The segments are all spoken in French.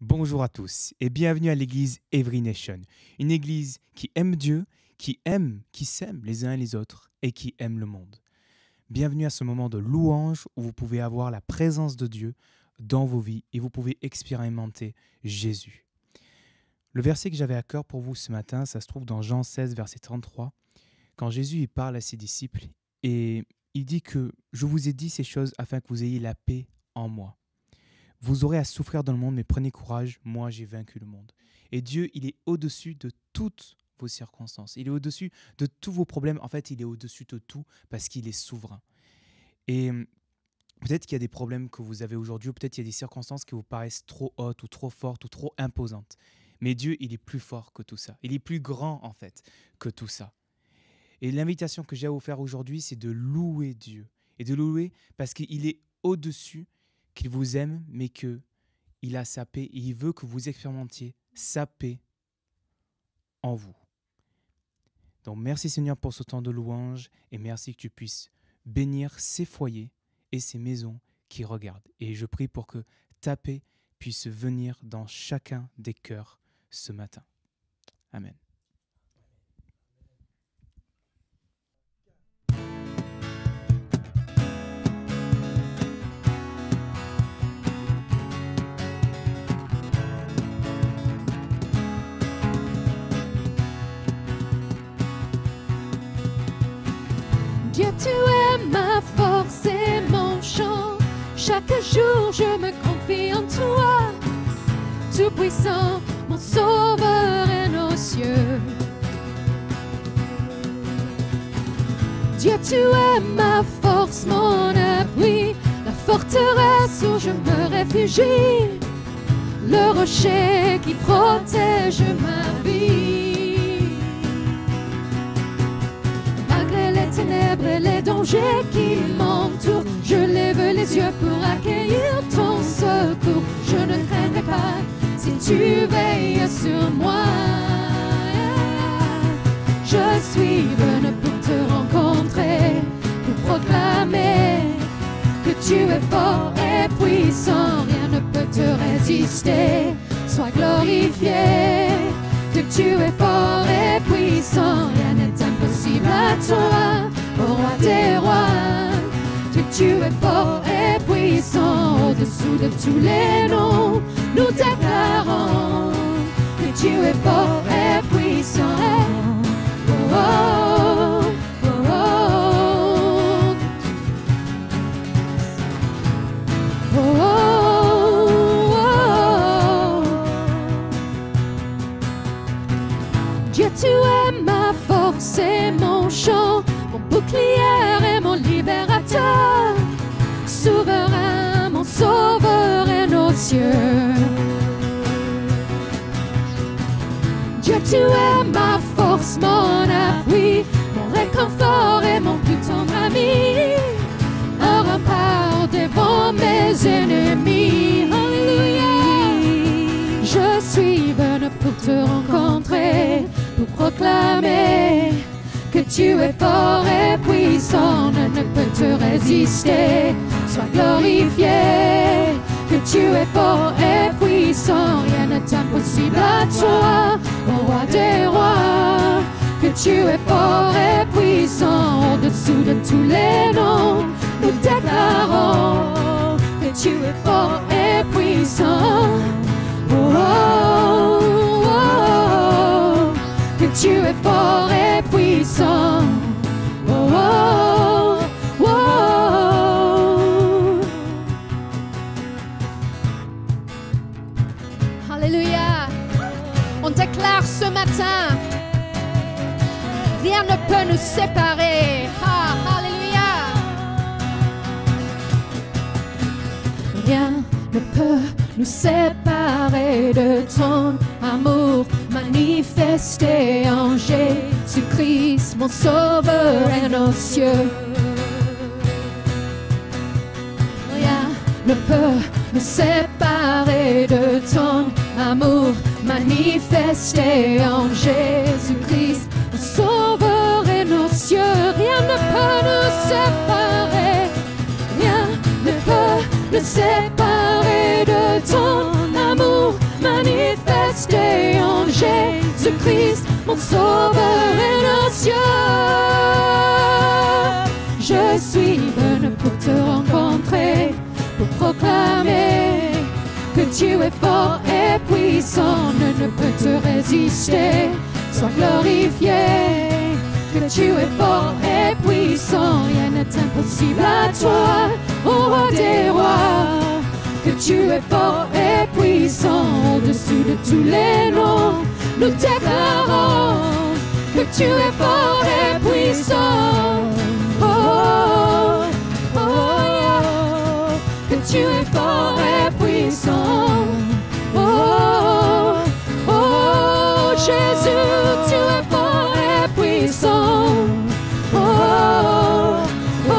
Bonjour à tous et bienvenue à l'église Every Nation, une église qui aime Dieu, qui s'aime les uns et les autres et qui aime le monde. Bienvenue à ce moment de louange où vous pouvez avoir la présence de Dieu dans vos vies et vous pouvez expérimenter Jésus. Le verset que j'avais à cœur pour vous ce matin, ça se trouve dans Jean 16, verset 33, quand Jésus il parle à ses disciples et il dit que « Je vous ai dit ces choses afin que vous ayez la paix en moi. Vous aurez à souffrir dans le monde, mais prenez courage, moi j'ai vaincu le monde. » Et Dieu, il est au-dessus de toutes vos circonstances. Il est au-dessus de tous vos problèmes. En fait, il est au-dessus de tout parce qu'il est souverain. Et peut-être qu'il y a des problèmes que vous avez aujourd'hui, ou peut-être qu'il y a des circonstances qui vous paraissent trop hautes ou trop fortes ou trop imposantes. Mais Dieu, il est plus fort que tout ça. Il est plus grand, en fait, que tout ça. Et l'invitation que j'ai à vous faire aujourd'hui, c'est de louer Dieu. Et de louer parce qu'il est au-dessus, qu'il vous aime, mais qu'il a sa paix et il veut que vous expérimentiez sa paix en vous. Donc merci Seigneur pour ce temps de louange et merci que tu puisses bénir ces foyers et ces maisons qui regardent. Et je prie pour que ta paix puisse venir dans chacun des cœurs ce matin. Amen. Dieu, tu es ma force et mon chant. Chaque jour, je me confie en toi. Tout-puissant, mon sauveur et nos cieux. Dieu, tu es ma force, mon appui, la forteresse où je me réfugie, le rocher qui protège ma vie. Ténèbres et les dangers qui m'entourent, je lève les yeux pour accueillir ton secours. Je ne craindrai pas si tu veilles sur moi. Je suis venu pour te rencontrer, pour proclamer que tu es fort et puissant, rien ne peut te résister. Sois glorifié, que tu es fort et puissant, rien n'est impossible à toi, ô roi des rois. Que tu es fort et puissant, au-dessous de tous les noms, nous déclarons que tu es fort et puissant. Oh, oh, oh, oh. Oh, oh, oh. Dieu, tu es ma force et mon chant, mon bouclier et mon libérateur, souverain, mon sauveur et nos cieux. Dieu, tu es ma force, mon appui, mon réconfort et mon plus tendre ami, un rempart devant mes ennemis. Alléluia. Je suis venu pour te rencontrer, pour proclamer que tu es fort et puissant, nul ne peut te résister. Sois glorifié, que tu es fort et puissant, rien n'est impossible à toi, ô roi des rois. Que tu es fort et puissant, au-dessous de tous les noms, nous déclarons que tu es fort et puissant. Oh, oh, oh, oh. Que tu es fort et puissant. Oh, oh, oh, oh. Alléluia. On déclare ce matin, rien ne peut nous séparer. Ah, alléluia. Rien ne peut nous séparer de ton amour manifesté en Jésus-Christ, mon sauveur et nos cieux. Rien ne peut nous séparer de ton amour manifesté en Jésus-Christ, mon sauveur et nos cieux. Rien ne peut nous séparer, rien ne peut nous séparer de ton amour mon sauveur et nos cieux. Je suis bonne pour te rencontrer, pour proclamer que Dieu est fort et puissant, nul ne peut te résister. Sois glorifié, que Dieu est fort et puissant, rien n'est impossible à toi, ô roi des rois. Que Dieu est fort et puissant, au-dessus de tous les noms, nous déclarons que Dieu est fort et puissant. Oh, oh, oh, yeah. Que Dieu est fort et puissant. Oh, oh, oh, Jésus, tu es fort et puissant. Oh, oh, oh,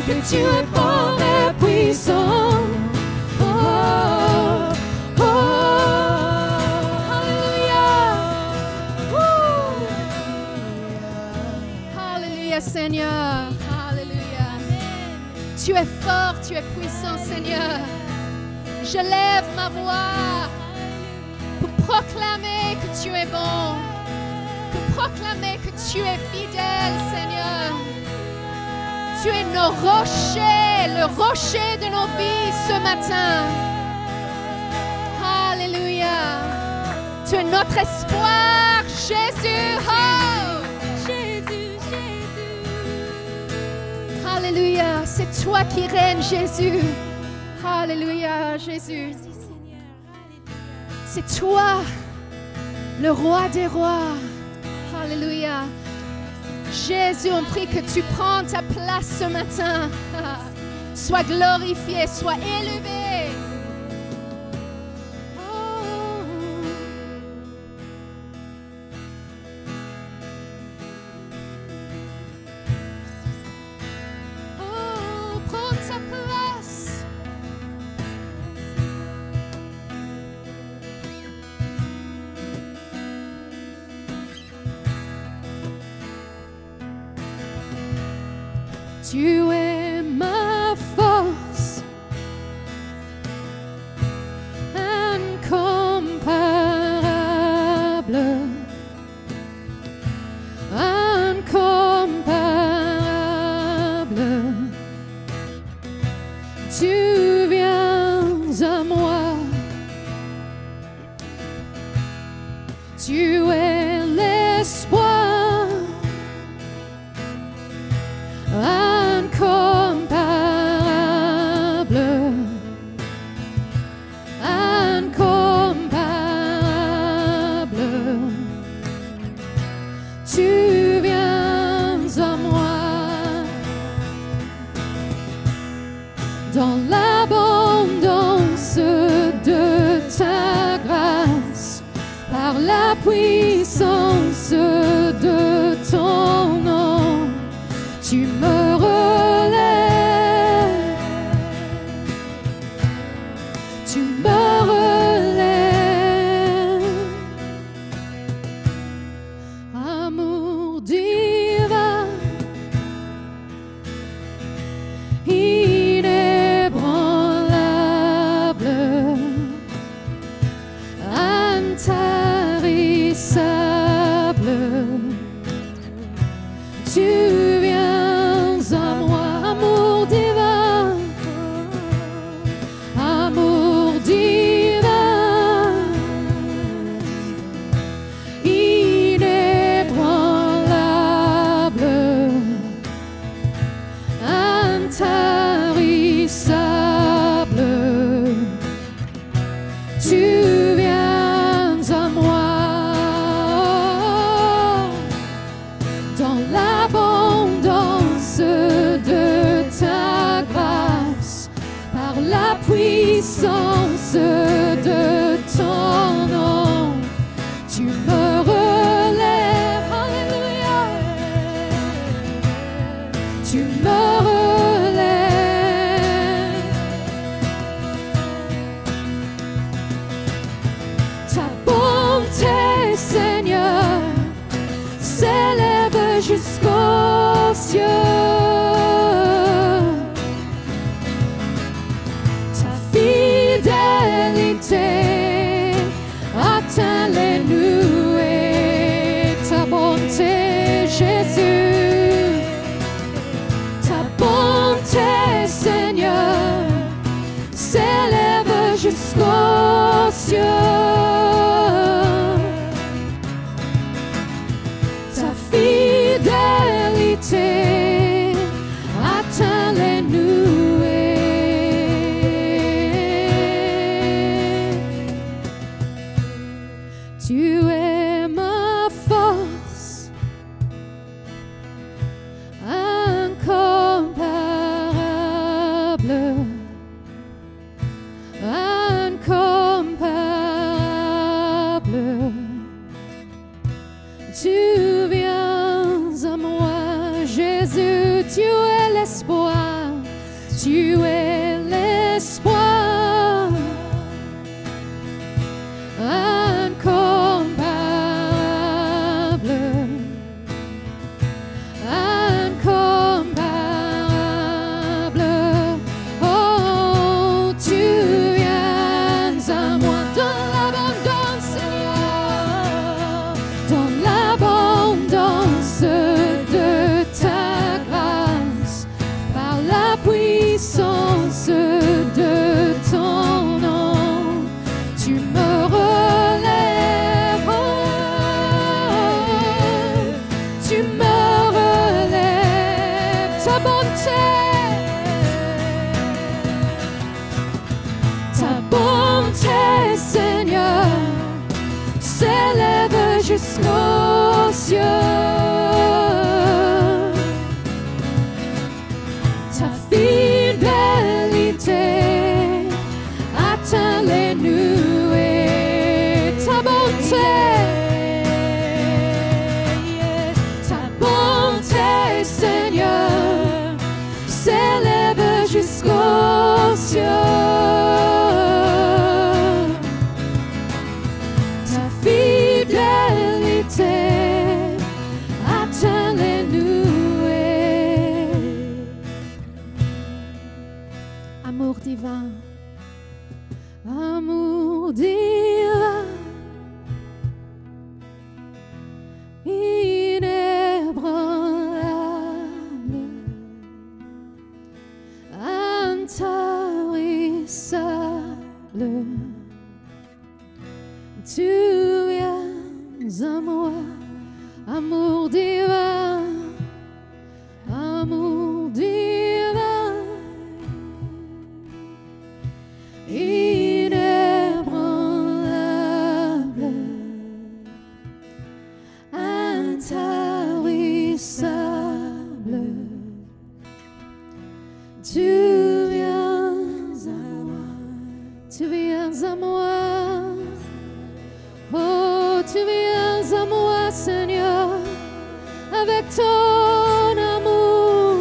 que Dieu est fort et puissant. Oh, oh, alléluia. Alléluia, Seigneur. Alléluia. Tu es fort, tu es puissant, Seigneur. Je lève ma voix pour proclamer que tu es bon, pour proclamer que tu es fidèle, Seigneur. Tu es nos rochers, le rocher de nos vies ce matin. Alléluia. Tu es notre espoir, Jésus. Oh, Jésus, Jésus. Alléluia. C'est toi qui règnes, Jésus. Alléluia, Jésus. C'est toi, le roi des rois. Alléluia. Jésus, on prie que tu prends ta place ce matin. Sois glorifié, sois élevé. Oh. Oh, prends ta place. Tu es ma force, incomparable, incomparable. Tu viens à moi, tu es l'espoir. Incomparable, incomparable, tu viens à moi. Dans l'abondance de ta grâce, par la puissance de ton nom, tu me relèves, tu me relèves. Amour divin, inébranlable, intarissable, tu viens à moi. Amour divin, amour divin. Tu es l'espoir incomparable, incomparable. Oh, tu viens à moi dans l'abondance, Seigneur, dans l'abondance de ta grâce, par la puissance de ton nom, tu me relèves, tu me relèves, ta bonté, Seigneur, s'élève jusqu'aux cieux. Ta fidélité atteint les nuées. Ta bonté, Seigneur, s'élève jusqu'aux cieux. Ta fidélité atteint les nuées. Amour divin, amour divin, inébranlable, intarissable. Tu viens à moi, amour divin, amour divin, inébranlable, intarissable. Tu viens à moi, tu viens à moi. Oh, tu viens à moi, Seigneur, avec ton amour.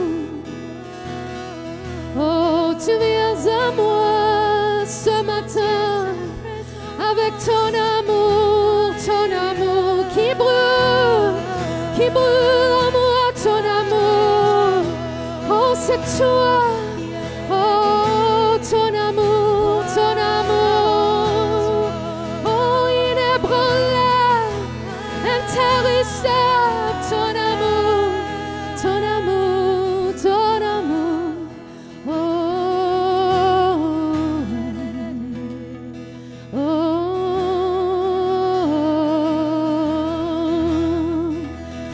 Oh, tu viens à moi ce matin, avec ton amour qui brûle en moi, ton amour. Oh, c'est toi. Oh, ton amour, ton amour. Oh, inébranlable, intarissable, ton amour, ton amour, ton amour. Oh, oh, oh, oh.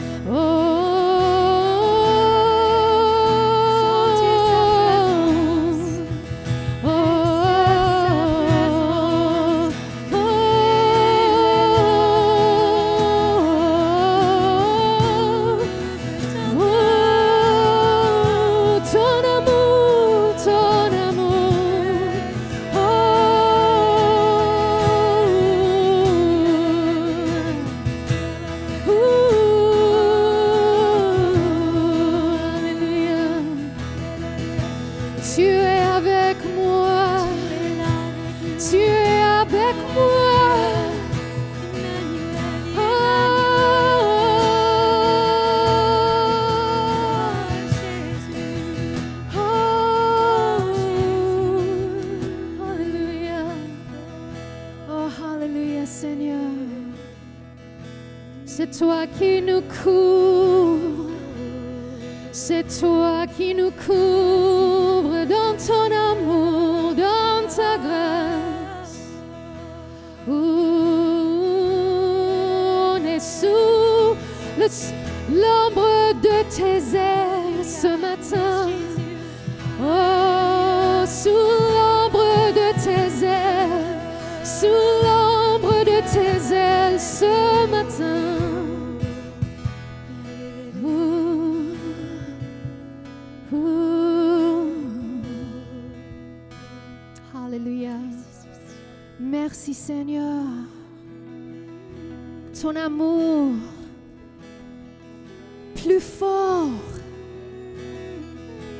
Tu es avec moi, tu es avec moi. Oh, oh, Alléluia. Oh, Alléluia, Seigneur. C'est toi qui nous couvre, c'est toi qui nous couvre dans ton amour, dans ta grâce. On est sous l'ombre de tes ailes ce matin. Oh, sous l'ombre de tes ailes, sous l'ombre de tes ailes ce matin. Alléluia. Merci Seigneur. Ton amour plus fort,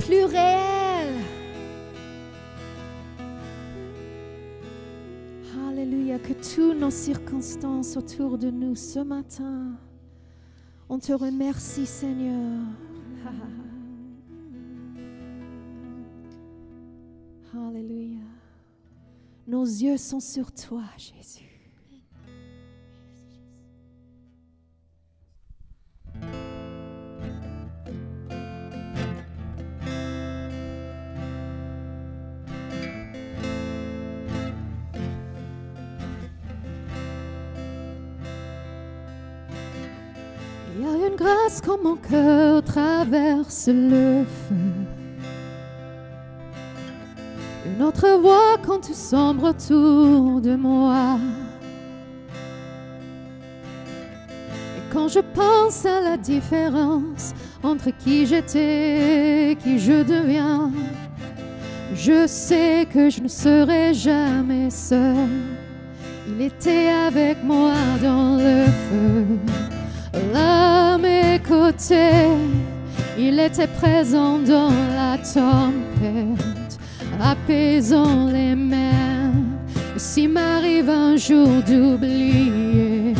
plus réel, Alléluia, que toutes nos circonstances autour de nous ce matin, on te remercie, Seigneur. Alléluia. Nos yeux sont sur toi, Jésus. Il y a une grâce quand mon cœur traverse le feu. Une autre voix quand tout sombre autour de moi. Et quand je pense à la différence entre qui j'étais et qui je deviens, je sais que je ne serai jamais seul. Il était avec moi dans le feu, là à mes côtés. Il était présent dans la tempête, apaisant les mers. Et s'il m'arrive un jour d'oublier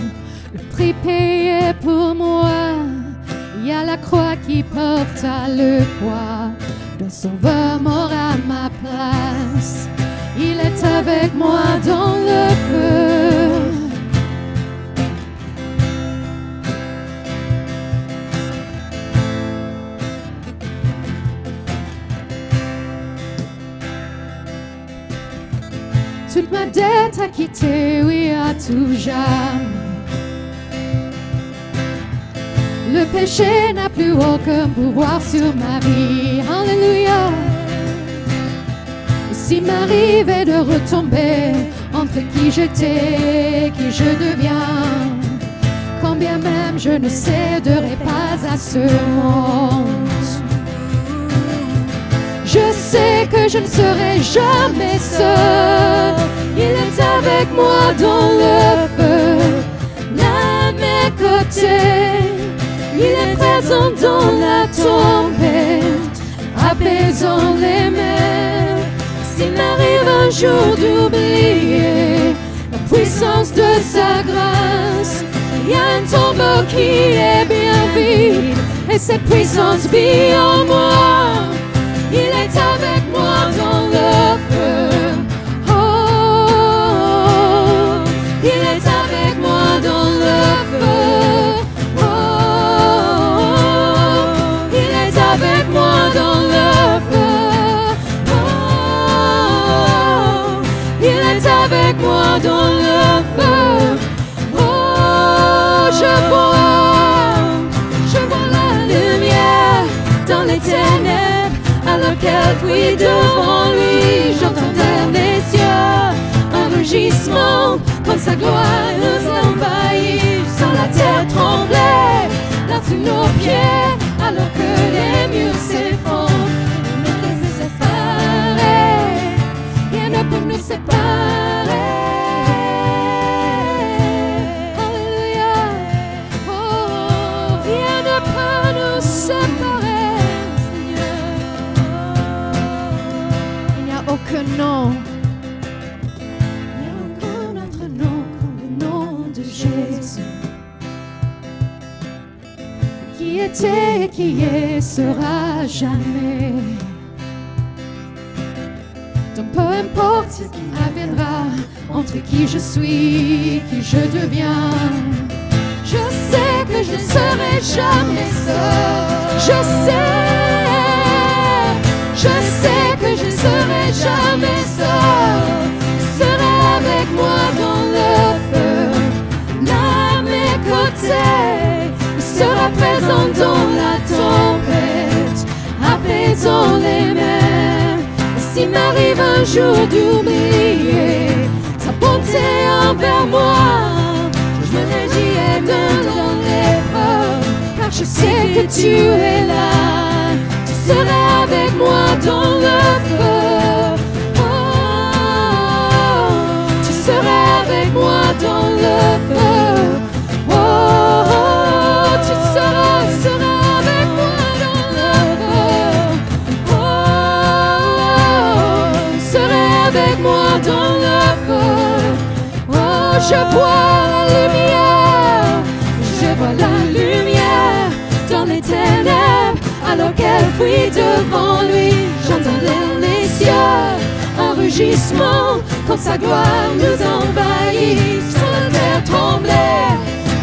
le prix payé pour moi, il y a la croix qui porta le poids d'un sauveur mort à ma place. Il est avec moi dans le feu. Toute ma dette acquittée, oui, à tout jamais. Le péché n'a plus aucun pouvoir sur ma vie. Alléluia. Et s'il m'arrivait de retomber entre qui j'étais et qui je deviens, quand bien même je ne céderai pas à ce monde, je sais que je ne serai jamais seul. Il est avec moi dans le feu, là à mes côtés. Il est présent dans la tempête, apaisant les mers. S'il m'arrive un jour d'oublier la puissance de sa grâce, il y a un tombeau qui est bien vide et cette puissance vit en moi. Il est avec moi dans le feu. Oh, il est avec moi dans le feu. Oh, il est avec moi dans le feu. Oh, il est avec moi dans le feu. Oh, je vois la lumière dans les ténèbres. Alors qu'elle fuit devant lui, j'entends les cieux un rugissement quand sa gloire nous envahit. Sans la terre trembler là sous nos pieds, alors que les murs s'effondrent. Il ne peut nous séparer, rien ne peut nous séparer. Alléluia. Oh, rien ne peut nous séparer. Aucun nom, il n'y a aucun autre nom comme le nom de Jésus, qui était et qui est, sera jamais. Donc peu importe ce qui adviendra, entre qui je suis, qui je deviens, je sais que je ne serai jamais seul. Je sais que je ne serai jamais seul. Serai avec moi dans le feu, là à mes côtés. Il sera présent dans la tempête, apaisant les mers. Et s'il m'arrive un jour d'oublier sa bonté envers moi, je me réjouirai dans l'épreuve, car je sais que tu es là. Tu seras avec moi dans le feu. Oh, tu seras avec moi dans le feu. Oh, tu seras avec moi dans le feu. Oh, tu seras avec moi dans le feu. je vois la lumière, je vois la lumière dans les ténèbres, alors qu'elle fuit devant lui. J'entends les cieux, un rugissement, quand sa gloire nous envahit. Sur la terre tremblait,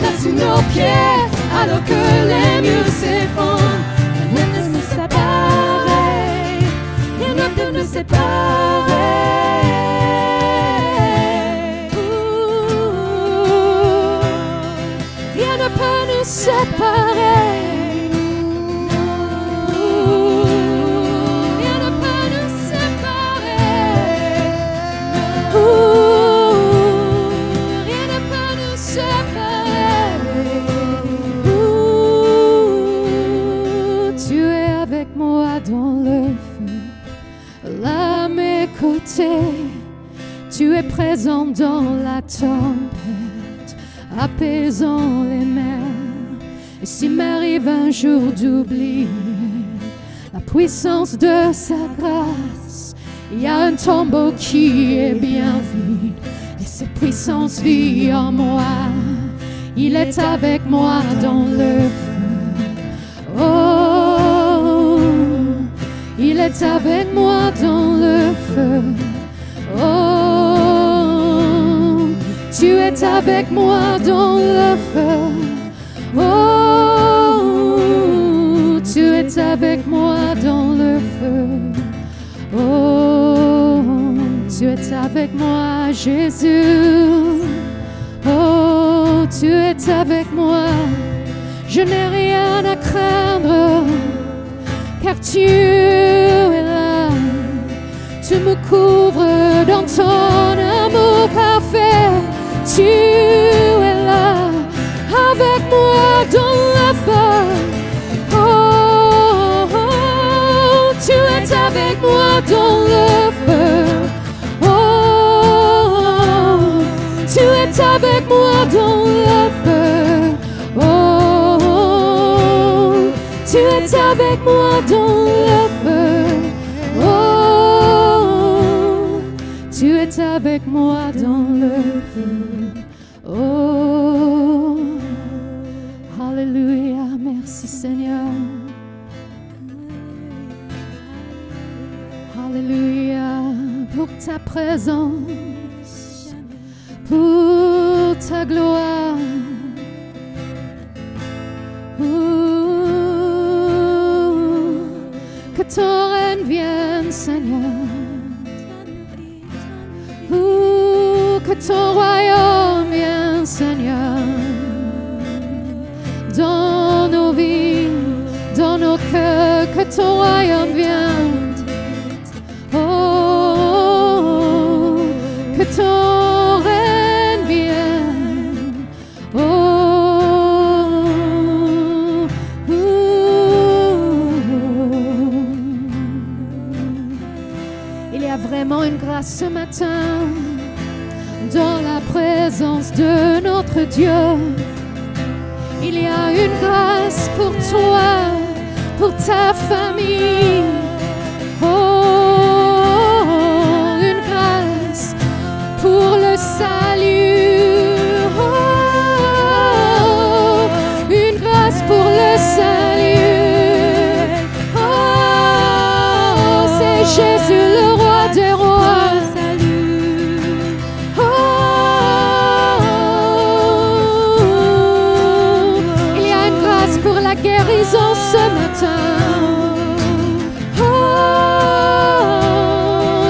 là sous nos pieds, alors que les murs s'effondrent. Rien ne nous séparait, rien ne peut nous séparer. Rien ne peut nous séparer. Rien ne peut nous séparer. Rien ne peut nous séparer. Tu es avec moi dans le feu, là à mes côtés. Tu es présent dans la tempête, apaisant les mers. Et s'il m'arrive un jour d'oublier la puissance de sa grâce, il y a un tombeau qui est bien vide et sa puissance vit en moi. Il est avec moi dans le feu. Oh, il est avec moi dans le feu. Oh, tu es avec moi dans le feu. Oh, tu es avec moi dans le feu. Oh, tu es avec moi, Jésus. Oh, tu es avec moi. Je n'ai rien à craindre, car tu es là. Tu me couvres dans ton amour parfait. Tu es là, avec moi dans la foi. Oh, oh, tu es avec moi dans le feu. Oh, tu es avec moi dans le feu. Oh, tu es avec moi dans le feu. Oh, tu es avec moi dans le feu. Oh, Alléluia, merci Seigneur. Alléluia, pour ta présence, pour ta gloire. Que ton règne vienne, Seigneur. Que ton royaume vienne, Seigneur. Dans nos vies, dans nos cœurs, que ton royaume vienne. Oh, que ton règne vienne. Oh, il y a vraiment une grâce ce matin dans la présence de notre Dieu. Il y a une grâce pour toi, pour ta famille. Oh, une grâce pour le salut. Oh, une grâce pour le salut. Oh, c'est Jésus le roi des rois. Guérison ce matin. Oh,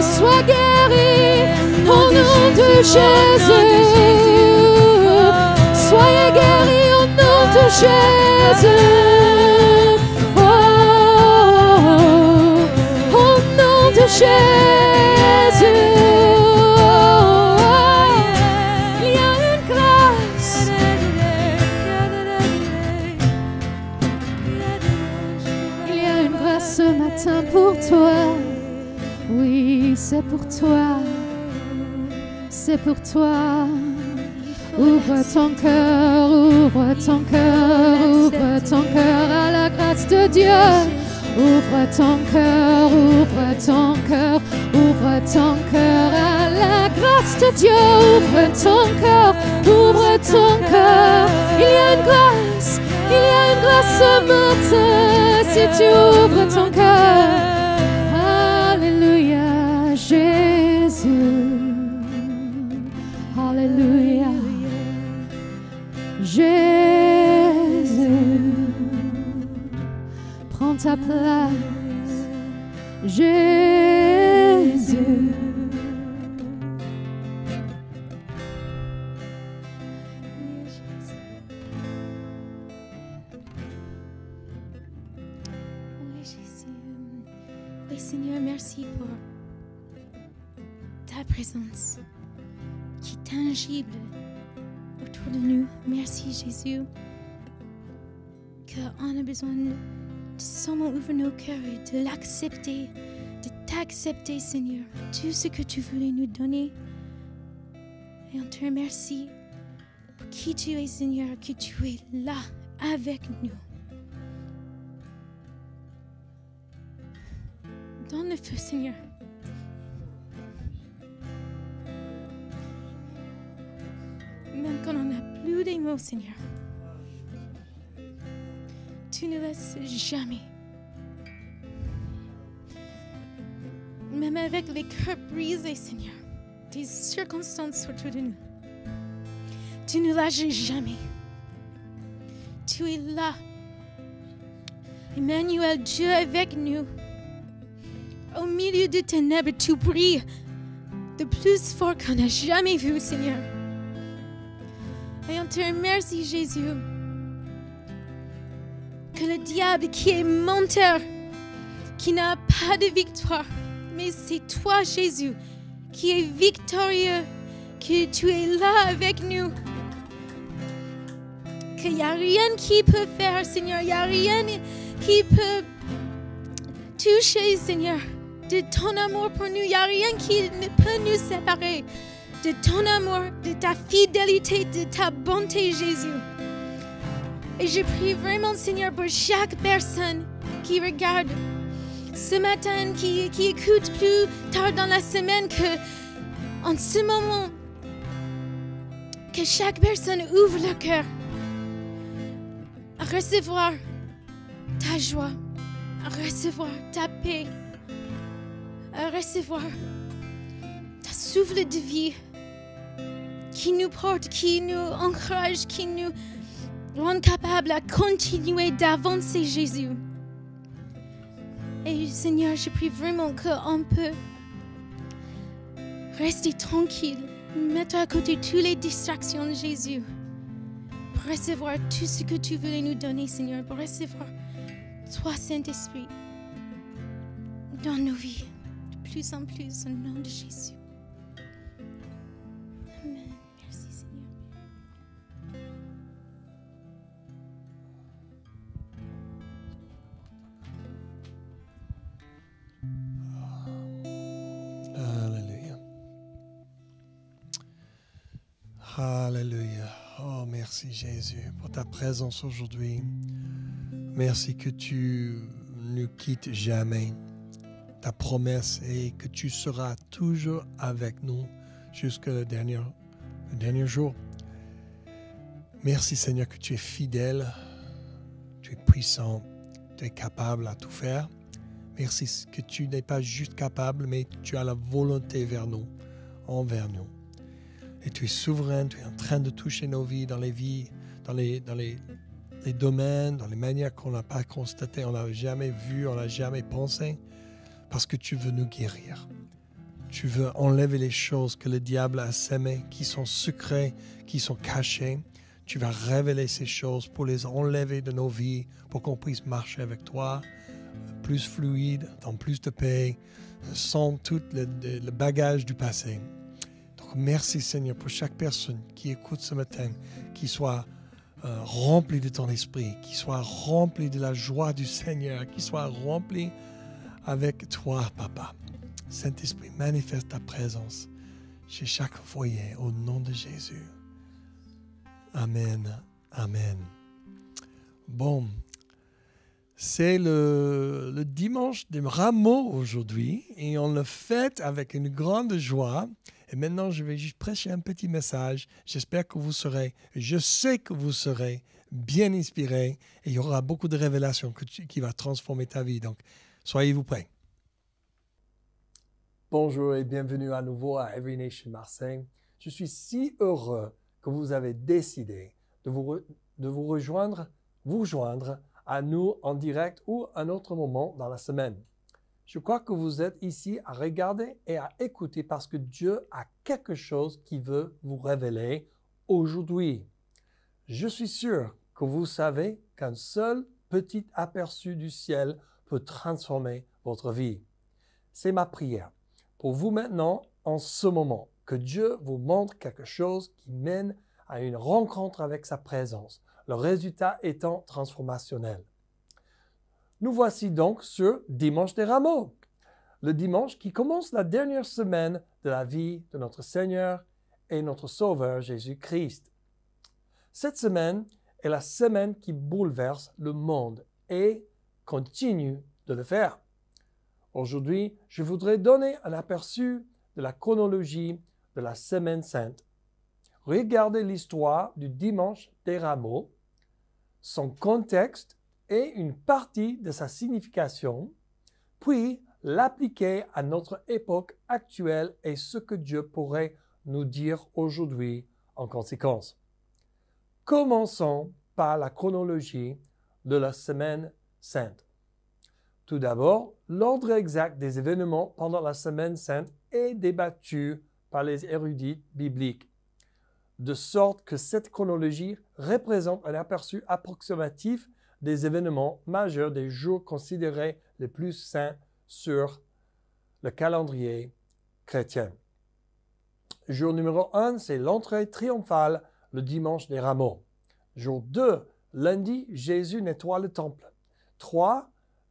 sois guéri au nom de Jésus. Soyez guéris au nom de Jésus. Oh, au nom de Jésus. Il y a une grâce. Ce matin pour toi, oui, c'est pour toi, c'est pour toi. Ouvre ton cœur, ouvre ton cœur, ouvre ton cœur à la grâce de Dieu. Ouvre ton cœur, ouvre ton cœur, ouvre ton cœur à la grâce de Dieu. Ouvre ton cœur, ce matin, si tu ouvres ton cœur. Alléluia, Jésus. Alléluia, Jésus. Prends ta place, Jésus. Oui, Seigneur, merci pour ta présence qui est tangible autour de nous. Merci, Jésus, qu'on a besoin de seulement ouvrir nos cœurs et de l'accepter, de t'accepter, Seigneur, tout ce que tu voulais nous donner. Et on te remercie pour qui tu es, Seigneur, que tu es là avec nous. Donne le feu, Seigneur. Même quand on n'a plus des mots, Seigneur, tu ne laisses jamais. Même avec les cœurs brisés, Seigneur, des circonstances autour de nous, tu ne lâches jamais. Tu es là. Emmanuel, Dieu avec nous. Au milieu des ténèbres, tu brilles de plus fort qu'on n'a jamais vu, Seigneur. Et on te remercie, Jésus, que le diable qui est menteur, qui n'a pas de victoire, mais c'est toi, Jésus, qui est victorieux, que tu es là avec nous. Qu'il n'y a rien qui peut faire, Seigneur, il n'y a rien qui peut toucher, Seigneur, de ton amour pour nous. Il n'y a rien qui ne peut nous séparer de ton amour, de ta fidélité, de ta bonté, Jésus. Et je prie vraiment, Seigneur, pour chaque personne qui regarde ce matin, qui écoute plus tard dans la semaine, que en ce moment, que chaque personne ouvre le cœur à recevoir ta joie, à recevoir ta paix, à recevoir ta souffle de vie qui nous porte, qui nous encourage, qui nous rend capables à continuer d'avancer, Jésus. Et Seigneur, je prie vraiment qu'on peut rester tranquille, mettre à côté toutes les distractions de Jésus, pour recevoir tout ce que tu voulais nous donner, Seigneur, pour recevoir toi, Saint-Esprit, dans nos vies, de plus en plus, au nom de Jésus. Amen. Merci, Seigneur. Alléluia. Alléluia. Oh, merci Jésus pour ta présence aujourd'hui. Merci que tu ne nous quittes jamais. Ta promesse est que tu seras toujours avec nous jusqu'au dernier jour. Merci Seigneur que tu es fidèle, tu es puissant, tu es capable à tout faire. Merci que tu n'es pas juste capable, mais tu as la volonté envers nous. Et tu es souverain, tu es en train de toucher nos vies, dans les domaines, dans les manières qu'on n'a pas constatées, on n'a jamais vu, on n'a jamais pensé, parce que tu veux nous guérir. Tu veux enlever les choses que le diable a sémées, qui sont secrets, qui sont cachées. Tu vas révéler ces choses pour les enlever de nos vies, pour qu'on puisse marcher avec toi, plus fluide, dans plus de paix, sans tout le bagage du passé. Donc merci Seigneur pour chaque personne qui écoute ce matin, qui soit rempli de ton esprit, qui soit rempli de la joie du Seigneur, qui soit rempli avec toi, Papa. Saint-Esprit, manifeste ta présence chez chaque foyer au nom de Jésus. Amen. Amen. Bon, c'est le dimanche des rameaux aujourd'hui et on le fête avec une grande joie. Et maintenant, je vais juste prêcher un petit message. J'espère que vous serez, je sais que vous serez bien inspirés et il y aura beaucoup de révélations qui va transformer ta vie. Donc, soyez-vous prêts. Bonjour et bienvenue à nouveau à Every Nation Marseille. Je suis si heureux que vous avez décidé de vous joindre à nous en direct ou à un autre moment dans la semaine. Je crois que vous êtes ici à regarder et à écouter parce que Dieu a quelque chose qu'il veut vous révéler aujourd'hui. Je suis sûr que vous savez qu'un seul petit aperçu du ciel peut transformer votre vie. C'est ma prière pour vous maintenant, en ce moment, que Dieu vous montre quelque chose qui mène à une rencontre avec sa présence, le résultat étant transformationnel. Nous voici donc sur Dimanche des Rameaux, le dimanche qui commence la dernière semaine de la vie de notre Seigneur et notre Sauveur Jésus-Christ. Cette semaine est la semaine qui bouleverse le monde et continue de le faire. Aujourd'hui, je voudrais donner un aperçu de la chronologie de la Semaine Sainte. Regardez l'histoire du Dimanche des Rameaux, son contexte et une partie de sa signification, puis l'appliquer à notre époque actuelle et ce que Dieu pourrait nous dire aujourd'hui en conséquence. Commençons par la chronologie de la Semaine Sainte. Tout d'abord, l'ordre exact des événements pendant la Semaine Sainte est débattu par les érudits bibliques, de sorte que cette chronologie représente un aperçu approximatif des événements majeurs des jours considérés les plus saints sur le calendrier chrétien. Jour numéro 1, c'est l'entrée triomphale, le dimanche des Rameaux. Jour 2, lundi, Jésus nettoie le temple.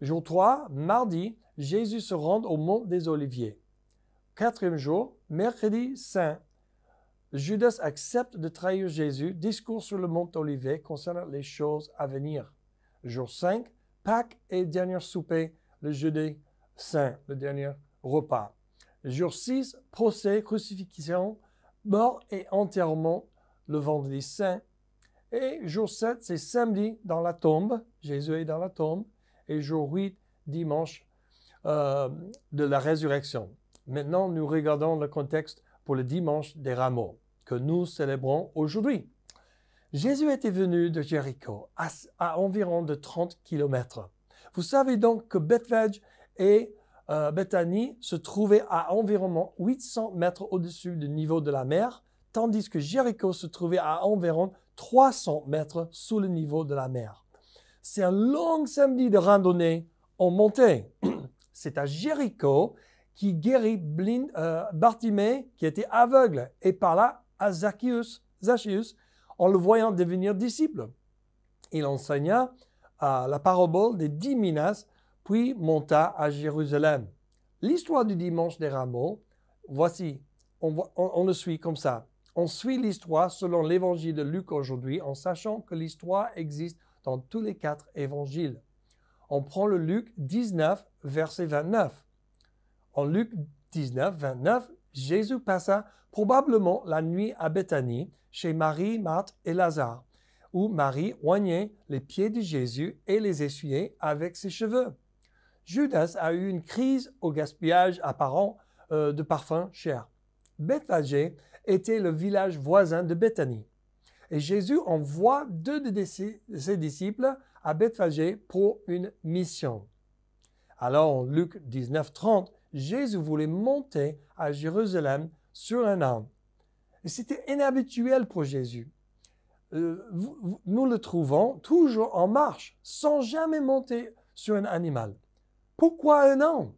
Jour 3, mardi, Jésus se rend au mont des Oliviers. 4e jour, mercredi saint, Judas accepte de trahir Jésus, discours sur le mont Olivier concernant les choses à venir. Jour 5, Pâques et dernier souper, le jeudi saint, le dernier repas. Jour 6, procès, crucifixion, mort et enterrement, le vendredi saint. Et jour 7, c'est samedi dans la tombe, Jésus est dans la tombe. Et jour 8, dimanche de la résurrection. Maintenant, nous regardons le contexte pour le dimanche des Rameaux que nous célébrons aujourd'hui. Jésus était venu de Jéricho à environ de 30 km. Vous savez donc que Bethphage et Bethanie se trouvaient à environ 800 mètres au-dessus du niveau de la mer, tandis que Jéricho se trouvait à environ 300 mètres sous le niveau de la mer. C'est un long samedi de randonnée en montée. C'est à Jéricho qui guérit Bartimée qui était aveugle et par là à Zachéus en le voyant devenir disciple. Il enseigna la parabole des 10 minas puis monta à Jérusalem. L'histoire du dimanche des Rameaux, voici, on le suit comme ça. On suit l'histoire selon l'évangile de Luc aujourd'hui en sachant que l'histoire existe dans tous les 4 évangiles. On prend le Luc 19, verset 29. En Luc 19, 29, Jésus passa probablement la nuit à Béthanie, chez Marie, Marthe et Lazare, où Marie oignait les pieds de Jésus et les essuyait avec ses cheveux. Judas a eu une crise au gaspillage apparent de parfums chers. Bethphagée était le village voisin de Béthanie. Et Jésus envoie 2 de ses disciples à Bethphagée pour une mission. Alors, en Luc 19, 30, Jésus voulait monter à Jérusalem sur un âne. Et c'était inhabituel pour Jésus. Nous le trouvons toujours en marche, sans jamais monter sur un animal. Pourquoi un âne?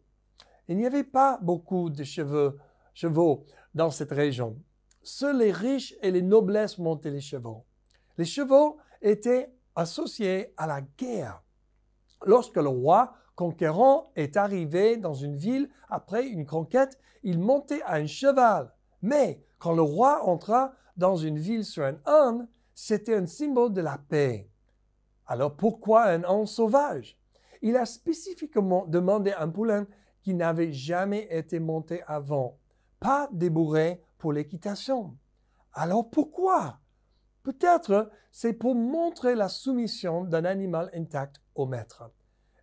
Il n'y avait pas beaucoup de chevaux dans cette région. Seuls les riches et les noblesses montaient les chevaux. Les chevaux étaient associés à la guerre. Lorsque le roi conquérant est arrivé dans une ville après une conquête, il montait à un cheval. Mais quand le roi entra dans une ville sur un âne, c'était un symbole de la paix. Alors pourquoi un âne sauvage? Il a spécifiquement demandé un poulain qui n'avait jamais été monté avant, pas débourré pour l'équitation. Alors pourquoi? Peut-être c'est pour montrer la soumission d'un animal intact au maître.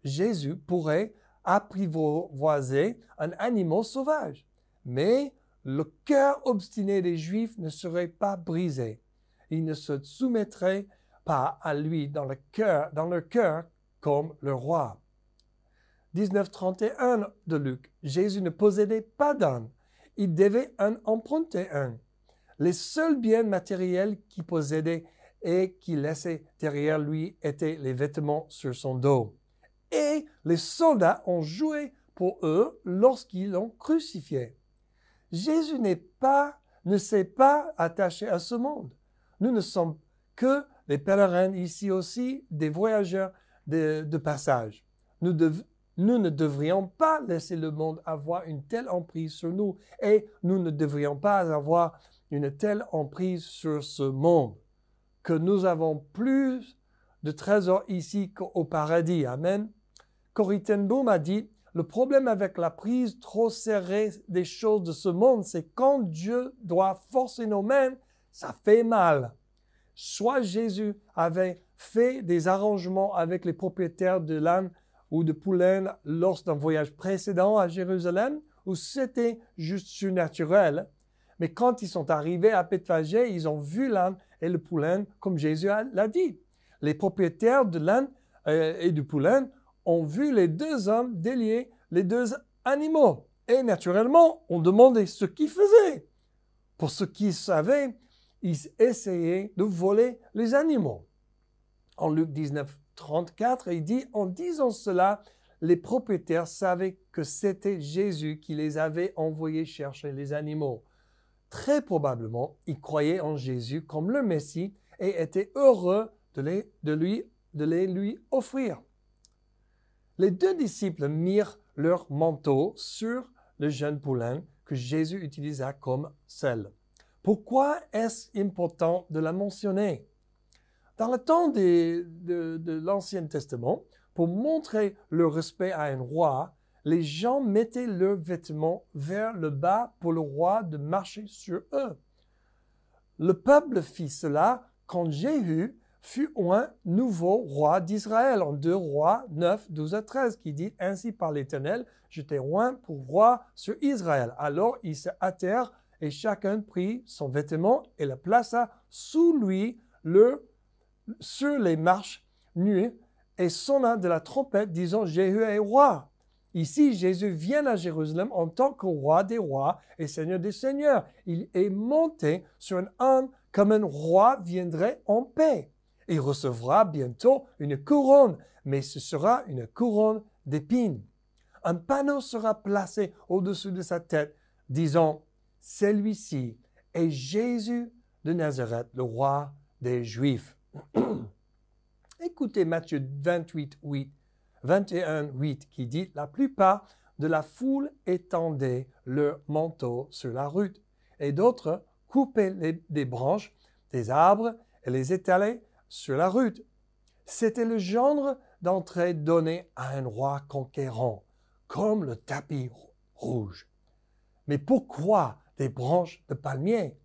Jésus pourrait apprivoiser un animal sauvage, mais le cœur obstiné des Juifs ne serait pas brisé. Ils ne se soumettraient pas à lui dans leur cœur comme le roi. 19:31 de Luc. Jésus ne possédait pas d'âne. Il devait en emprunter un. Les seuls biens matériels qu'il possédait et qu'il laissait derrière lui étaient les vêtements sur son dos. Et les soldats ont joué pour eux lorsqu'ils l'ont crucifié. Jésus ne s'est pas attaché à ce monde. Nous ne sommes que des pèlerins ici aussi, des voyageurs de passage. Nous ne devrions pas laisser le monde avoir une telle emprise sur nous et nous ne devrions pas avoir une telle emprise sur ce monde que nous avons plus de trésors ici qu'au paradis. Amen. Corrie ten Boom a dit, le problème avec la prise trop serrée des choses de ce monde, c'est quand Dieu doit forcer nos mains, ça fait mal. Soit Jésus avait fait des arrangements avec les propriétaires de l'âne ou de poulain lors d'un voyage précédent à Jérusalem, ou c'était juste surnaturel. Mais quand ils sont arrivés à Bethphagée, ils ont vu l'âne et le poulain comme Jésus l'a dit. Les propriétaires de l'âne et du poulain ont vu les deux hommes délier les deux animaux. Et naturellement, on demandait ce qu'ils faisaient. Pour ce qu'ils savaient, ils essayaient de voler les animaux. En Luc 19:34, il dit, en disant cela, les propriétaires savaient que c'était Jésus qui les avait envoyés chercher les animaux. Très probablement, ils croyaient en Jésus comme le Messie et étaient heureux de les lui offrir. Les deux disciples mirent leur manteau sur le jeune poulain que Jésus utilisa comme selle. Pourquoi est-ce important de la mentionner? Dans le temps de l'Ancien Testament, pour montrer le respect à un roi, les gens mettaient leurs vêtements vers le bas pour le roi de marcher sur eux. Le peuple fit cela quand Jéhu fut un nouveau roi d'Israël en 2 Rois 9, 12 à 13, qui dit « Ainsi par l'Éternel, je t'ai oint pour roi sur Israël. » Alors ils se hâtèrent et chacun prit son vêtement et le plaça sous lui sur les marches nues et sonna de la trompette disant « Jéhu est roi. » Ici, Jésus vient à Jérusalem en tant que roi des rois et seigneur des seigneurs. Il est monté sur un âne comme un roi viendrait en paix. Il recevra bientôt une couronne, mais ce sera une couronne d'épines. Un panneau sera placé au-dessus de sa tête, disant « Celui-ci est Jésus de Nazareth, le roi des Juifs. » Écoutez Matthieu 21:8 qui dit « La plupart de la foule étendait leurs manteaux sur la route, et d'autres coupaient des branches des arbres et les étalaient sur la route. C'était le genre d'entrée donnée à un roi conquérant, comme le tapis rouge. Mais pourquoi des branches de palmier?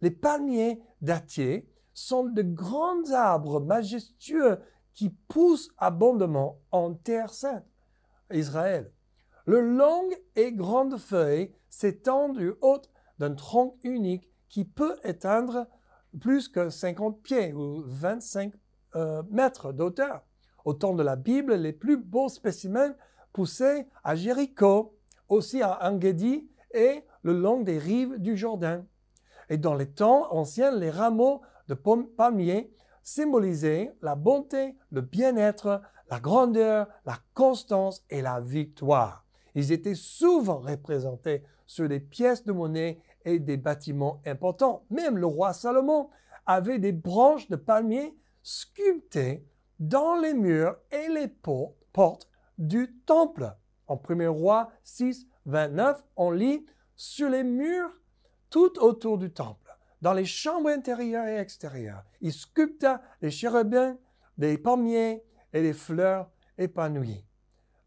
Les palmiers dattiers sont de grands arbres majestueux qui poussent abondamment en terre sainte, Israël. Leurs longues et grandes feuilles s'étendent du haut d'un tronc unique qui peut atteindre plus que 50 pieds ou 25 mètres d'auteur. Au temps de la Bible, les plus beaux spécimens poussaient à Jéricho, aussi à En-Gedi et le long des rives du Jourdain. Et dans les temps anciens, les rameaux de palmiers symbolisaient la bonté, le bien-être, la grandeur, la constance et la victoire. Ils étaient souvent représentés sur des pièces de monnaie et des bâtiments importants. Même le roi Salomon avait des branches de palmier sculptées dans les murs et les portes du temple. En 1er Roi 6, 29, on lit « Sur les murs tout autour du temple, dans les chambres intérieures et extérieures, il sculpta des chérubins, des palmiers et des fleurs épanouies. »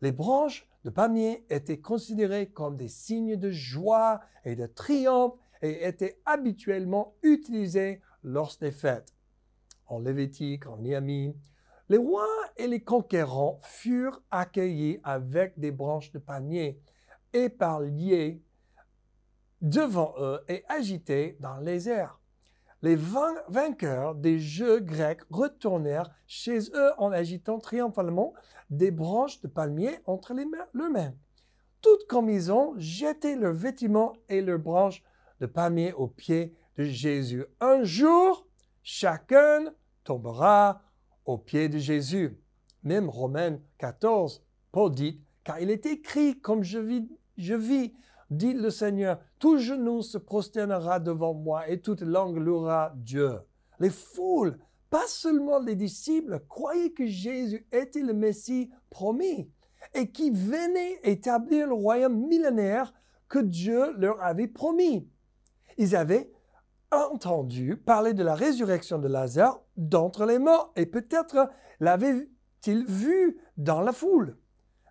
Les branches de palmier étaient considérées comme des signes de joie et de triomphe et était habituellement utilisé lors des fêtes. En Lévitique, en Néhémie, les rois et les conquérants furent accueillis avec des branches de palmier et par liés devant eux et agités dans les airs. Les vainqueurs des jeux grecs retournèrent chez eux en agitant triomphalement des branches de palmier entre leurs mains. Toutes comme ils ont jeté leurs vêtements et leurs branches de palmier aux pieds de Jésus. Un jour, chacun tombera aux pieds de Jésus. Même Romains 14, Paul dit, car il est écrit, comme je vis, dit le Seigneur, tout genou se prosternera devant moi et toute langue louera Dieu. Les foules, pas seulement les disciples, croyaient que Jésus était le Messie promis et qui venait établir le royaume millénaire que Dieu leur avait promis. Ils avaient entendu parler de la résurrection de Lazare d'entre les morts et peut-être l'avaient-ils vu dans la foule.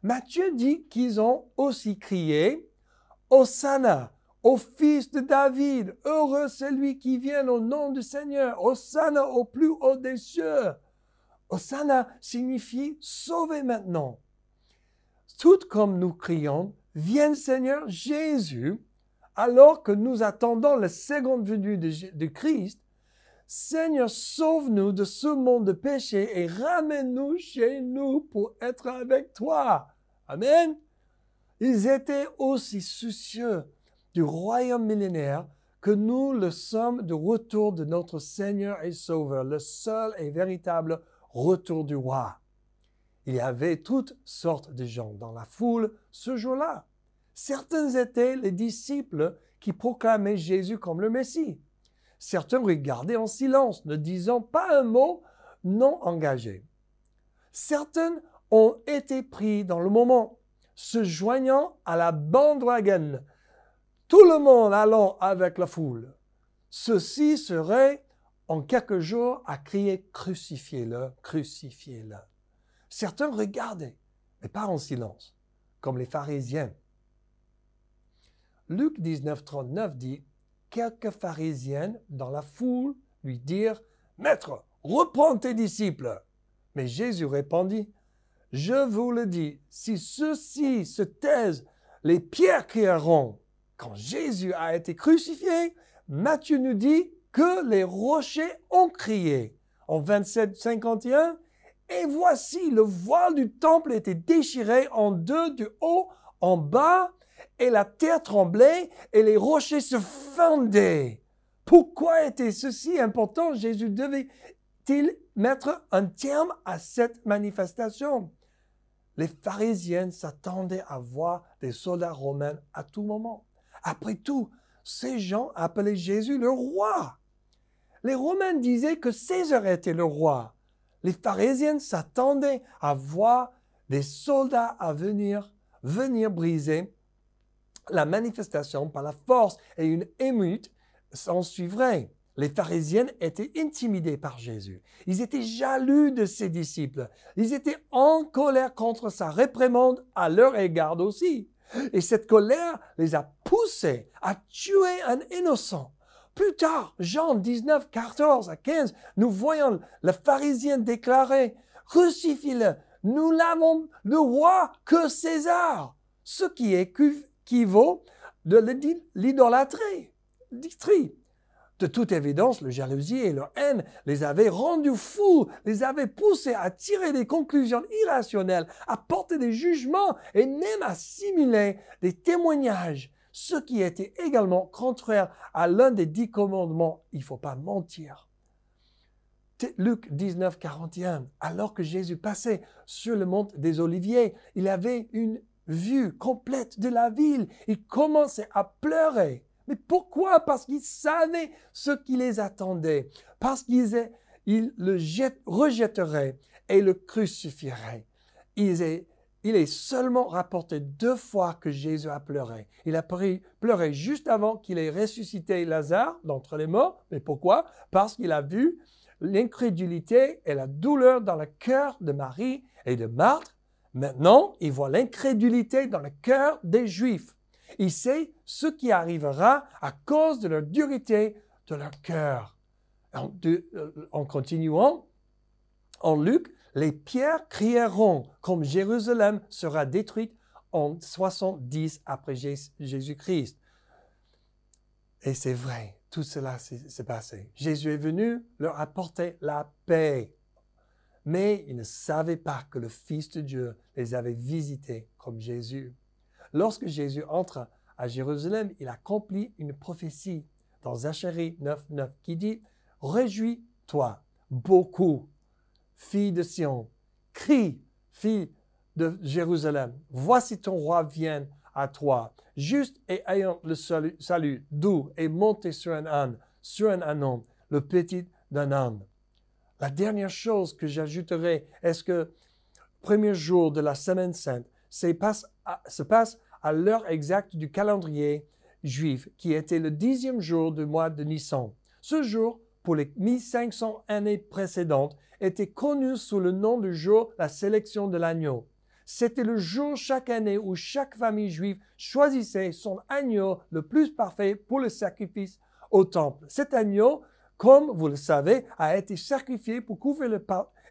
Matthieu dit qu'ils ont aussi crié « Hosanna au fils de David, heureux celui qui vient au nom du Seigneur, Hosanna au plus haut des cieux ». Hosanna signifie « sauver maintenant ». Tout comme nous crions « Viens Seigneur Jésus », alors que nous attendons la seconde venue de Christ, Seigneur, sauve-nous de ce monde de péché et ramène-nous chez nous pour être avec toi. Amen. Ils étaient aussi soucieux du royaume millénaire que nous le sommes du retour de notre Seigneur et Sauveur, le seul et véritable retour du roi. Il y avait toutes sortes de gens dans la foule ce jour-là. Certains étaient les disciples qui proclamaient Jésus comme le Messie. Certains regardaient en silence, ne disant pas un mot non engagé. Certains ont été pris dans le moment, se joignant à la bandwagon, tout le monde allant avec la foule. Ceux-ci seraient en quelques jours à crier « Crucifiez-le, crucifiez-le ». Certains regardaient, mais pas en silence, comme les pharisiens. Luc 19, 39 dit « Quelques pharisiens dans la foule lui dirent « Maître, reprends tes disciples ». Mais Jésus répondit « Je vous le dis, si ceux-ci se taisent, les pierres crieront. » Quand Jésus a été crucifié, Matthieu nous dit que les rochers ont crié. En 27, 51, « Et voici, le voile du temple était déchiré en deux du haut en bas, et la terre tremblait, et les rochers se fendaient. » Pourquoi était ceci important? Jésus devait-il mettre un terme à cette manifestation? Les pharisiens s'attendaient à voir des soldats romains à tout moment. Après tout, ces gens appelaient Jésus le roi. Les Romains disaient que César était le roi. Les pharisiens s'attendaient à voir des soldats à venir briser la manifestation par la force et une émeute s'en suivrait. Les pharisiens étaient intimidés par Jésus. Ils étaient jaloux de ses disciples. Ils étaient en colère contre sa réprimande à leur égard aussi. Et cette colère les a poussés à tuer un innocent. Plus tard, Jean 19, 14 à 15, nous voyons le pharisien déclarer « Crucifie-le, nous n'avons de roi que César », ce qui équivaut de l'idolâtrie. De toute évidence, la jalousie et leur haine les avaient rendus fous, les avaient poussés à tirer des conclusions irrationnelles, à porter des jugements et même à simuler des témoignages, ce qui était également contraire à l'un des 10 commandements. Il ne faut pas mentir. Luc 19, 41, alors que Jésus passait sur le mont des Oliviers, il avait une vue complète de la ville. Il commençait à pleurer. Mais pourquoi? Parce qu'il savait ce qui les attendait. Parce qu'il le rejetterait et le crucifierait. Il est seulement rapporté 2 fois que Jésus a pleuré. Il a pleuré juste avant qu'il ait ressuscité Lazare d'entre les morts. Mais pourquoi? Parce qu'il a vu l'incrédulité et la douleur dans le cœur de Marie et de Marthe. Maintenant, il voit l'incrédulité dans le cœur des Juifs. Il sait ce qui arrivera à cause de leur dureté de leur cœur. En continuant, en Luc, les pierres crieront comme Jérusalem sera détruite en 70 après Jésus-Christ. Et c'est vrai, tout cela s'est passé. Jésus est venu leur apporter la paix. Mais ils ne savaient pas que le Fils de Dieu les avait visités comme Jésus. Lorsque Jésus entre à Jérusalem, il accomplit une prophétie dans Zacharie 9:9 qui dit « Réjouis-toi beaucoup, fille de Sion, crie, fille de Jérusalem, voici ton roi vient à toi, juste et ayant le salut, doux et monté sur un âne, le petit d'un âne. » La dernière chose que j'ajouterai est que premier jour de la Semaine Sainte se passe à l'heure exacte du calendrier juif, qui était le 10e jour du mois de Nissan. Ce jour, pour les 1500 années précédentes, était connu sous le nom du jour la sélection de l'agneau. C'était le jour chaque année où chaque famille juive choisissait son agneau le plus parfait pour le sacrifice au temple. Cet agneau, comme vous le savez, a été sacrifié pour couvrir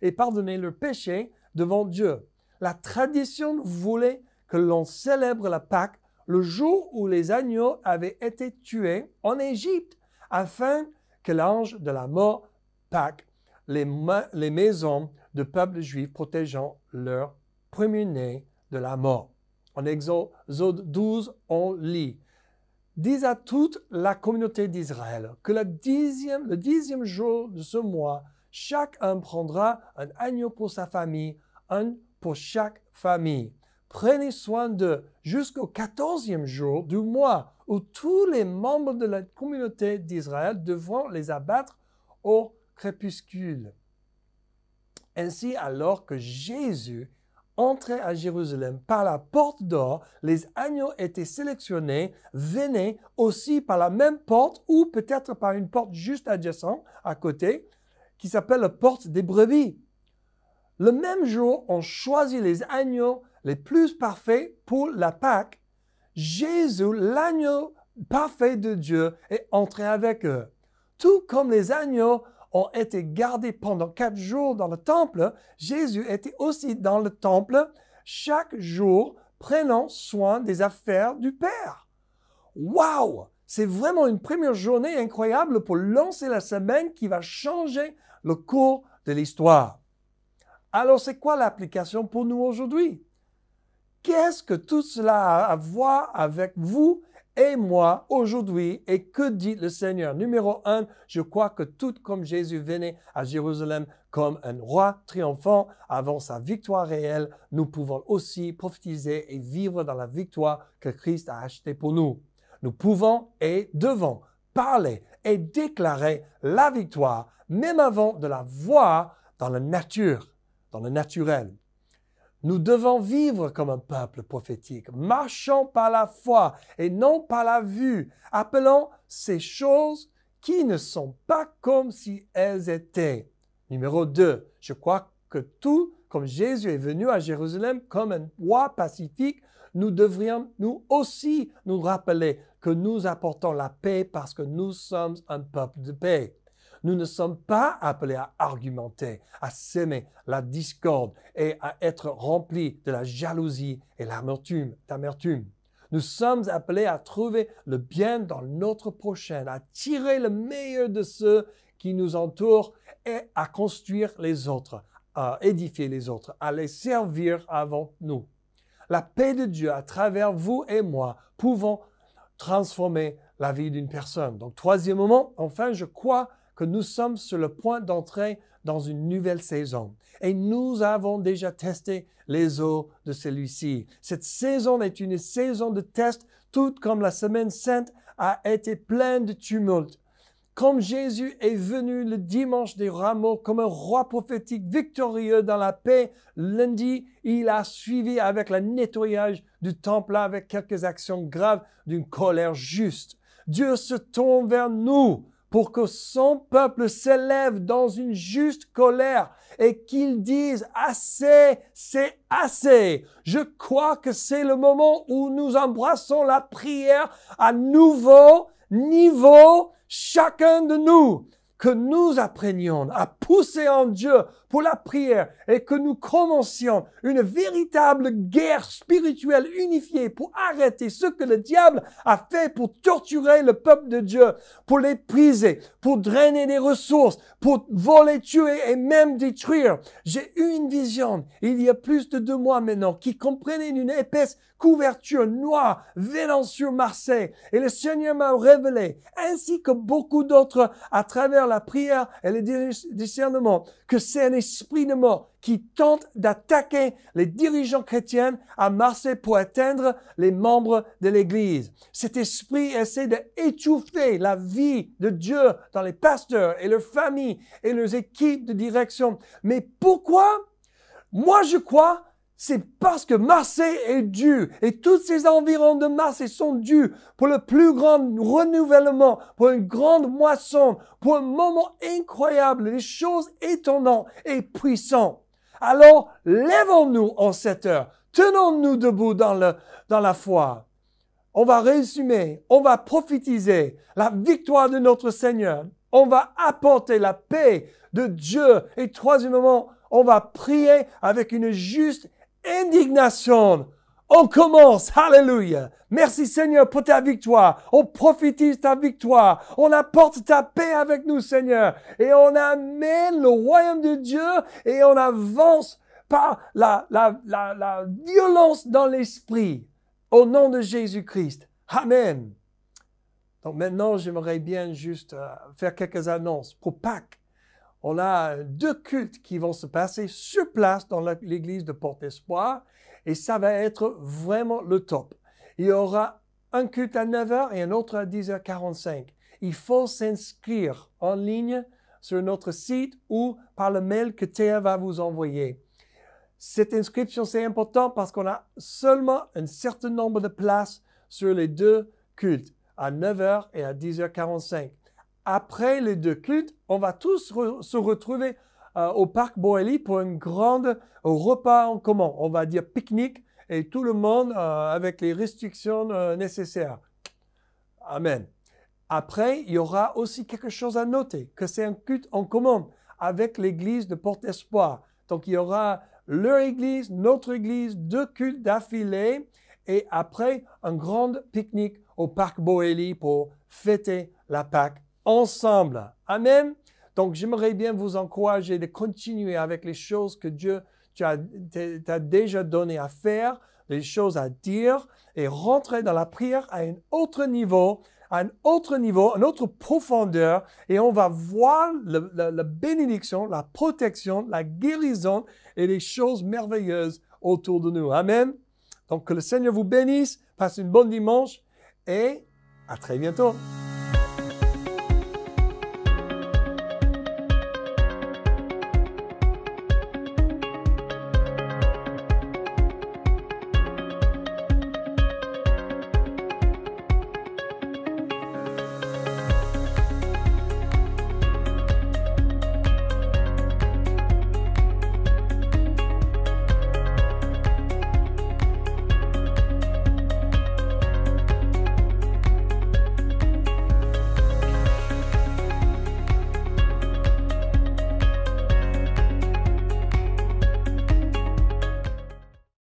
et pardonner leurs péchés devant Dieu. La tradition voulait que l'on célèbre la Pâque le jour où les agneaux avaient été tués en Égypte, afin que l'ange de la mort Pâque les maisons de peuple juif protégeant leur premier-né de la mort. En Exode 12, on lit « Dis à toute la communauté d'Israël que le 10e jour de ce mois, chacun prendra un agneau pour sa famille, un pour chaque famille. Prenez soin d'eux jusqu'au 14e jour du mois où tous les membres de la communauté d'Israël devront les abattre au crépuscule. » Ainsi, alors que Jésus entrait à Jérusalem par la porte d'or, les agneaux étaient sélectionnés, venaient aussi par la même porte ou peut-être par une porte juste adjacente à côté qui s'appelle la porte des brebis. Le même jour, on choisit les agneaux les plus parfaits pour la Pâque. Jésus, l'agneau parfait de Dieu, est entré avec eux. Tout comme les agneaux ont été gardés pendant 4 jours dans le temple, Jésus était aussi dans le temple chaque jour, prenant soin des affaires du Père. Waouh! C'est vraiment une première journée incroyable pour lancer la semaine qui va changer le cours de l'histoire. Alors, c'est quoi l'application pour nous aujourd'hui? Qu'est-ce que tout cela a à voir avec vous et moi aujourd'hui, et que dit le Seigneur? Numéro 1, je crois que tout comme Jésus venait à Jérusalem comme un roi triomphant avant sa victoire réelle, nous pouvons aussi prophétiser et vivre dans la victoire que Christ a achetée pour nous. Nous pouvons et devons parler et déclarer la victoire, même avant de la voir dans la nature, dans le naturel. Nous devons vivre comme un peuple prophétique, marchant par la foi et non par la vue, appelant ces choses qui ne sont pas comme si elles étaient. Numéro 2, je crois que tout comme Jésus est venu à Jérusalem comme un roi pacifique, nous devrions nous aussi nous rappeler que nous apportons la paix parce que nous sommes un peuple de paix. Nous ne sommes pas appelés à argumenter, à s'aimer la discorde et à être remplis de la jalousie et l'amertume. Nous sommes appelés à trouver le bien dans notre prochain, à tirer le meilleur de ceux qui nous entourent et à construire les autres, à édifier les autres, à les servir avant nous. La paix de Dieu à travers vous et moi pouvons transformer la vie d'une personne. Donc, troisièmement, enfin, je crois que nous sommes sur le point d'entrer dans une nouvelle saison. Et nous avons déjà testé les eaux de celui-ci. Cette saison est une saison de test, tout comme la Semaine Sainte a été pleine de tumulte. Comme Jésus est venu le dimanche des Rameaux comme un roi prophétique victorieux dans la paix, lundi, il a suivi avec le nettoyage du temple avec quelques actions graves d'une colère juste. Dieu se tourne vers nous pour que son peuple s'élève dans une juste colère et qu'il dise assez, c'est assez. Je crois que c'est le moment où nous embrassons la prière à nouveau niveau, chacun de nous, que nous apprenions à pousser en Dieu pour la prière et que nous commencions une véritable guerre spirituelle unifiée pour arrêter ce que le diable a fait pour torturer le peuple de Dieu, pour les briser, pour drainer des ressources, pour voler, tuer et même détruire. J'ai eu une vision il y a plus de 2 mois maintenant qui comprenait une épaisse couverture noire venant sur Marseille. Et le Seigneur m'a révélé, ainsi que beaucoup d'autres à travers la prière et le discernement, que c'est un esprit de mort qui tente d'attaquer les dirigeants chrétiens à Marseille pour atteindre les membres de l'Église. Cet esprit essaie d'étouffer la vie de Dieu dans les pasteurs et leurs familles et leurs équipes de direction. Mais pourquoi? Moi, je crois c'est parce que Marseille est dû et tous ces environs de Marseille sont dus pour le plus grand renouvellement, pour une grande moisson, pour un moment incroyable, des choses étonnantes et puissantes. Alors, lèvons-nous en cette heure, tenons-nous debout dans la foi. On va résumer, on va prophétiser la victoire de notre Seigneur. On va apporter la paix de Dieu. Et troisièmement, on va prier avec une juste indignation. On commence. Alléluia. Merci Seigneur pour ta victoire. On prophétise ta victoire. On apporte ta paix avec nous Seigneur. Et on amène le royaume de Dieu et on avance par la violence dans l'esprit. Au nom de Jésus-Christ. Amen. Donc maintenant, j'aimerais bien juste faire quelques annonces pour Pâques. On a 2 cultes qui vont se passer sur place dans l'église de Port-Espoir et ça va être vraiment le top. Il y aura un culte à 9h et un autre à 10h45. Il faut s'inscrire en ligne sur notre site ou par le mail que Théa va vous envoyer. Cette inscription, c'est important parce qu'on a seulement un certain nombre de places sur les 2 cultes, à 9h et à 10h45. Après les 2 cultes, on va tous se retrouver au parc Boély pour un grand repas en commun. On va dire pique-nique et tout le monde avec les restrictions nécessaires. Amen. Après, il y aura aussi quelque chose à noter, que c'est un culte en commun avec l'église de Port-Espoir. Donc, il y aura leur église, notre église, 2 cultes d'affilée et après, un grand pique-nique au parc Boély pour fêter la Pâque ensemble. Amen. Donc, j'aimerais bien vous encourager de continuer avec les choses que Dieu t'a déjà donné à faire, les choses à dire et rentrer dans la prière à un autre niveau, une autre profondeur et on va voir la bénédiction, la protection, la guérison et les choses merveilleuses autour de nous. Amen. Donc, que le Seigneur vous bénisse, passe une bonne dimanche et à très bientôt.